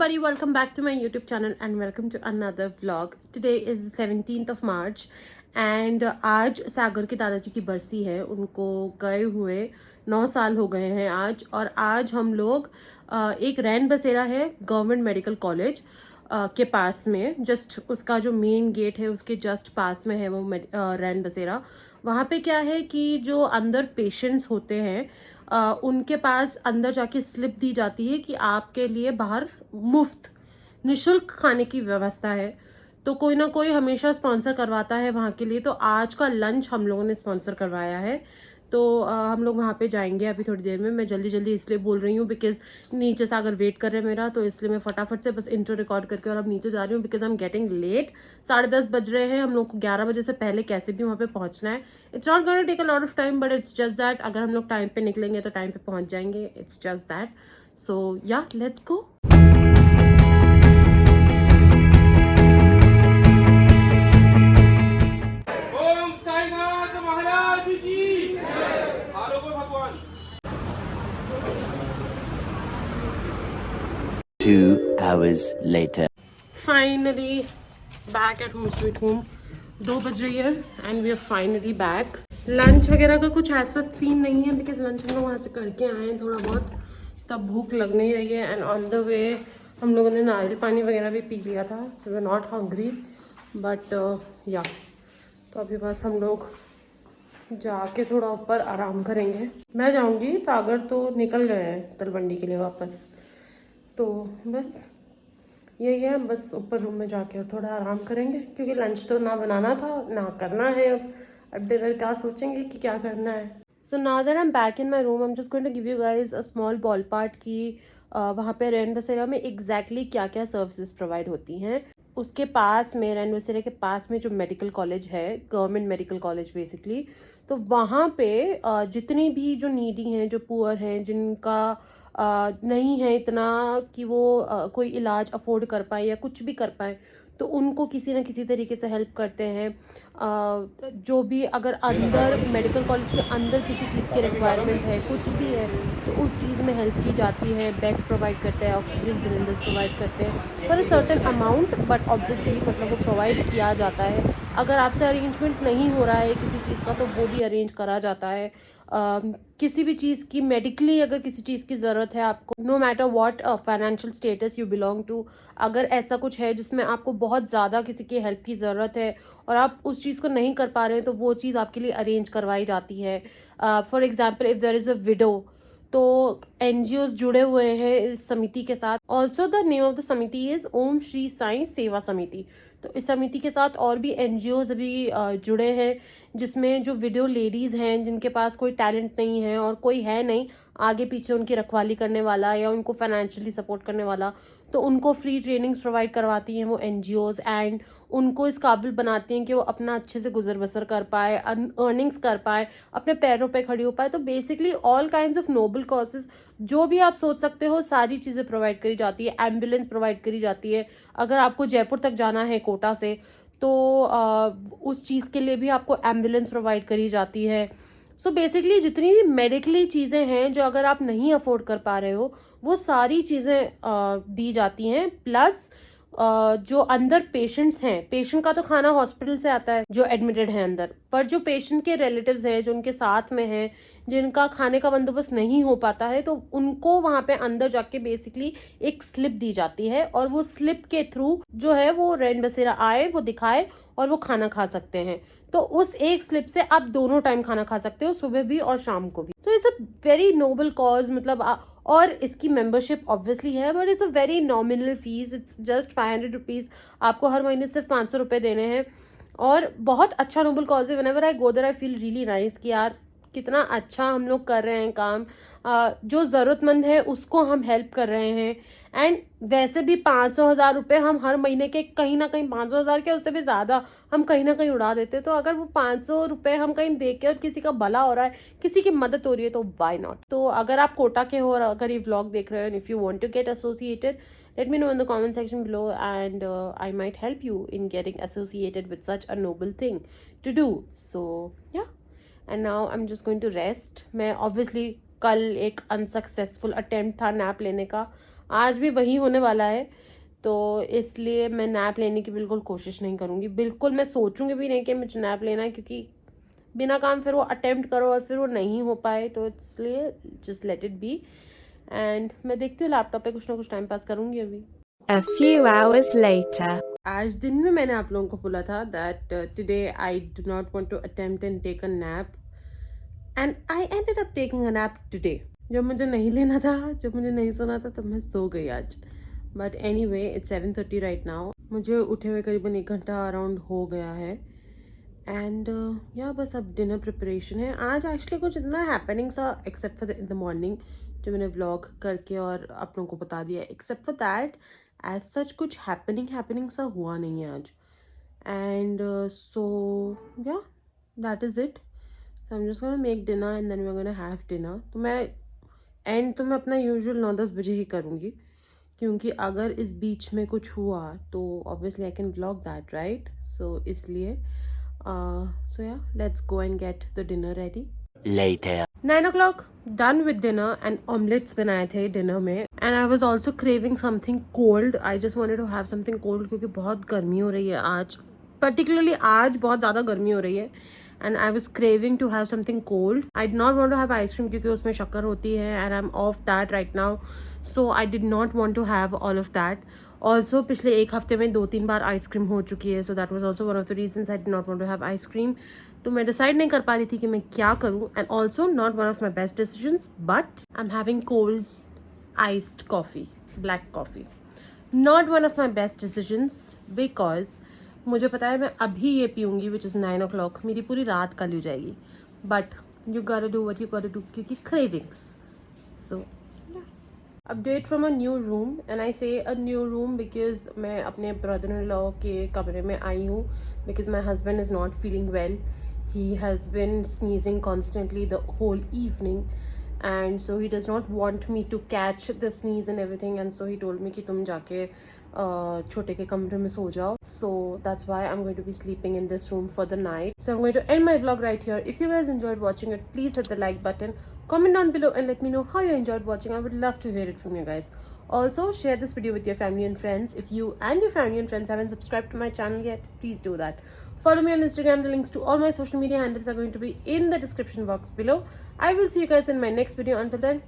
everybody, welcome back to my YouTube channel and welcome to another vlog. Today is the 17th of March and आज सागर के दादाजी की बरसी है. उनको गए हुए 9 साल हो गए हैं आज. और आज हम लोग एक रैन बसेरा है गवर्नमेंट मेडिकल कॉलेज के पास में, जस्ट उसका जो मेन गेट है उसके जस्ट पास में है वो रैन बसेरा. वहाँ पे क्या है कि जो अंदर पेशेंट्स होते हैं उनके पास अंदर जाके स्लिप दी जाती है कि आपके लिए बाहर मुफ्त निशुल्क खाने की व्यवस्था है. तो कोई ना कोई हमेशा स्पॉन्सर करवाता है वहाँ के लिए. तो आज का लंच हम लोगों ने स्पॉन्सर करवाया है. तो हम लोग वहाँ पे जाएंगे अभी थोड़ी देर में. मैं जल्दी जल्दी इसलिए बोल रही हूँ बिकॉज नीचे से अगर वेट कर रहे हैं मेरा, तो इसलिए मैं फटाफट से बस इंट्रो रिकॉर्ड करके और अब नीचे जा रही हूँ because I am getting late. 10:30 बज रहे हैं. हम लोग को 11 बजे से पहले कैसे भी वहाँ पे पहुँचना है. It's not going to take a lot of time but it's just that अगर हम लोग टाइम पे निकलेंगे तो टाइम पे पहुँच जाएंगे. It's just that. सो या, लेट्स गो. ओम साईनाथ महाराज की आरोग्य भगवान. 2 hours later. Finally back at home sweet home. 2 बज रही है and we are finally back. Lunch वगैरह का कुछ ऐसा सीन नहीं है बिकॉज लंच हम लोग वहाँ से करके आए हैं थोड़ा बहुत, तब भूख लग नहीं रही है. एंड ऑन द वे हम लोगों ने नारियल पानी वगैरह भी पी लिया था. So we are not hungry but yeah. तो अभी बस हम लोग जाके थोड़ा ऊपर आराम करेंगे. मैं जाऊंगी, सागर तो निकल गए हैं तलवंडी के लिए वापस. तो बस यही है, बस ऊपर रूम में जाके और थोड़ा आराम करेंगे क्योंकि लंच तो ना बनाना था ना करना है. अब डिनर का सोचेंगे कि क्या करना है. So now that I am back in my room, I am just going to give you guys a small बॉल पार्ट की वहाँ पे रैन बसेरा में एग्जैक्टली क्या क्या सर्विसेज प्रोवाइड होती हैं. उसके पास में, रैन बसेरा के पास में जो मेडिकल कॉलेज है, गवर्नमेंट मेडिकल कॉलेज बेसिकली, तो वहाँ पे जितनी भी जो नीडी हैं, जो पुअर हैं, जिनका नहीं है इतना कि वो कोई इलाज अफोर्ड कर पाए या कुछ भी कर पाए, तो उनको किसी न किसी तरीके से हेल्प करते हैं. जो भी अगर अंदर मेडिकल कॉलेज के अंदर किसी चीज़ की रिक्वायरमेंट है, कुछ भी है, तो उस चीज़ में हेल्प की जाती है. बेड्स प्रोवाइड करते हैं, ऑक्सीजन सिलेंडर्स प्रोवाइड करते हैं for a certain amount, but obviously मतलब वो प्रोवाइड किया जाता है. अगर आपसे अरेंजमेंट नहीं हो रहा है किसी चीज़ का तो वो भी अरेंज करा जाता है. किसी भी चीज़ की मेडिकली अगर किसी चीज़ की ज़रूरत है आपको, no matter what financial status you belong to, अगर ऐसा कुछ है जिसमें आपको बहुत ज़्यादा किसी की हेल्प की ज़रूरत है और आप उस चीज़ को नहीं कर पा रहे हैं, तो वो चीज़ आपके लिए अरेंज करवाई जाती है. For example if there is a widow, तो NGOs जुड़े हुए हैं इस समिति के साथ. Also the name of the samiti is Om Shri Sai Seva Samiti. तो इस समिति के साथ और भी NGOs अभी जुड़े हैं जिसमें जो विडो लेडीज़ हैं जिनके पास कोई टैलेंट नहीं है और कोई है नहीं आगे पीछे उनकी रखवाली करने वाला या उनको फाइनेंशियली सपोर्ट करने वाला, तो उनको फ्री ट्रेनिंग्स प्रोवाइड करवाती हैं वो NGOs. एंड उनको इस काबिल बनाती हैं कि वो अपना अच्छे से गुजर बसर कर पाए, अर्निंग्स कर पाए, अपने पैरों पे खड़ी हो पाए. तो basically all kinds of noble causes जो भी आप सोच सकते हो सारी चीज़ें प्रोवाइड करी जाती है. एम्बुलेंस प्रोवाइड करी जाती है. अगर आपको जयपुर तक जाना है कोटा से, तो उस चीज़ के लिए भी आपको एम्बुलेंस प्रोवाइड करी जाती है. सो बेसिकली जितनी भी मेडिकली चीज़ें हैं जो अगर आप नहीं अफोर्ड कर पा रहे हो, वो सारी चीज़ें दी जाती हैं. प्लस जो अंदर पेशेंट्स हैं, पेशेंट का तो खाना हॉस्पिटल से आता है जो एडमिटेड है अंदर, पर जो पेशेंट के रिलेटिव्स हैं जो उनके साथ में हैं, जिनका खाने का बंदोबस्त नहीं हो पाता है, तो उनको वहाँ पे अंदर जाके बेसिकली एक स्लिप दी जाती है और वो स्लिप के थ्रू जो है वो रैन बसेरा आए, वो दिखाए और वो खाना खा सकते हैं. तो उस एक स्लिप से आप दोनों टाइम खाना खा सकते हो, सुबह भी और शाम को भी. तो it's a very noble cause. मतलब और इसकी मेंबरशिप ऑब्वियसली है but it's a very nominal fees. It's just 500 rupees. आपको हर महीने सिर्फ 500 रुपये देने हैं और बहुत अच्छा नोबल कॉज है. Whenever I go there I feel really nice कि यार कितना अच्छा हम लोग कर रहे हैं काम. जो ज़रूरतमंद है उसको हम हेल्प कर रहे हैं. एंड वैसे भी 500,000 रुपये हम हर महीने के कहीं ना कहीं 500,000 के उससे भी ज़्यादा हम कहीं ना कहीं उड़ा देते हैं. तो अगर वो 500 रुपये हम कहीं दे के और किसी का भला हो रहा है, किसी की मदद हो रही है, तो वाई नॉट. तो अगर आप कोटा के हो और अगर ये व्लॉग देख रहे हो, if you want to get associated, let me know in the comment section below and I might help you in getting associated with such a noble thing to do. So yeah, and now I'm just going to rest. मैं obviously कल एक unsuccessful attempt था nap लेने का. आज भी वही होने वाला है, तो इसलिए मैं नैप लेने की बिल्कुल कोशिश नहीं करूँगी, बिल्कुल मैं सोचूंगी भी नहीं कि मुझे नैप लेना है, क्योंकि बिना काम फिर वो अटेम्प्ट करो और फिर वो नहीं हो पाए, तो इसलिए just let it be. And मैं देखती हूँ लैपटॉप पे कुछ ना कुछ टाइम पास करूँगी अभी। A few hours later. आज दिन में मैंने आप लोगों को बोला था that today I do not want to attempt and take a nap, and I ended up taking a nap today. जब मुझे नहीं लेना था, जब मुझे नहीं सोना था, तब मैं सो गई आज। But any way it's 7:30 right now. मुझे उठे हुए करीबन 1 घंटा अराउंड हो गया है। एंड या बस अब डिनर प्रिपरेशन है। आज एक्चुअली कुछ इतना हैपनिंग सा, except for in the morning जो मैंने व्लॉग करके और आप लोगों को बता दिया, except for that as such कुछ हैपनिंग सा हुआ नहीं है आज। And so yeah that is it. So I am just gonna make dinner and then we are gonna have dinner. तो मैं अपना यूजुअल 9-10 बजे ही करूँगी, क्योंकि अगर इस बीच में कुछ हुआ तो obviously I can blog that, right? So इसलिए so yeah, let's go and get the dinner ready. Later. 9 o'clock, done with dinner and omelets बनाए थे dinner में, and I was also craving something cold. I just wanted to have something cold क्योंकि बहुत गर्मी हो रही है आज, particularly आज बहुत ज़्यादा गर्मी हो रही है, and I was craving to have something cold. I did not want to have ice cream क्योंकि उसमें शक्कर होती है, and I'm off that right now, so I did not want to have all of that. Also पिछले 1 हफ्ते में 2-3 बार ice cream हो चुकी है, so that was also one of the reasons I did not want to have ice cream. तो मैं decide नहीं कर पा रही थी कि मैं क्या करूँ, and also not one of my best decisions, but I am having cold iced coffee, black coffee. Not one of my best decisions because मुझे पता है मैं अभी ये पीऊँगी विच इज़ 9 o'clock, मेरी पूरी रात कल हो जाएगी, but you gotta do what you gotta do, क्योंकि cravings. So update from a new room, and I say a new room because मैं अपने ब्रदर इन लॉ के कमरे में आई हूँ, because my husband is not feeling well. He has been sneezing constantly the whole evening, and so he does not want me to catch the sneeze and everything, and so he told me कि तुम जाके छोटे के कमरे में सो जाओ. So that's why I'm going to be sleeping in this room for the night. So I'm going to end my vlog right here. If you guys enjoyed watching it, please hit the like button, comment down below and let me know how you enjoyed watching. I would love to hear it from you guys. Also share this video with your family and friends. If you and your family and friends haven't subscribed to my channel yet, please do that. Follow me on Instagram. The links to all my social media handles are going to be in the description box below. I will see you guys in my next video. Until then,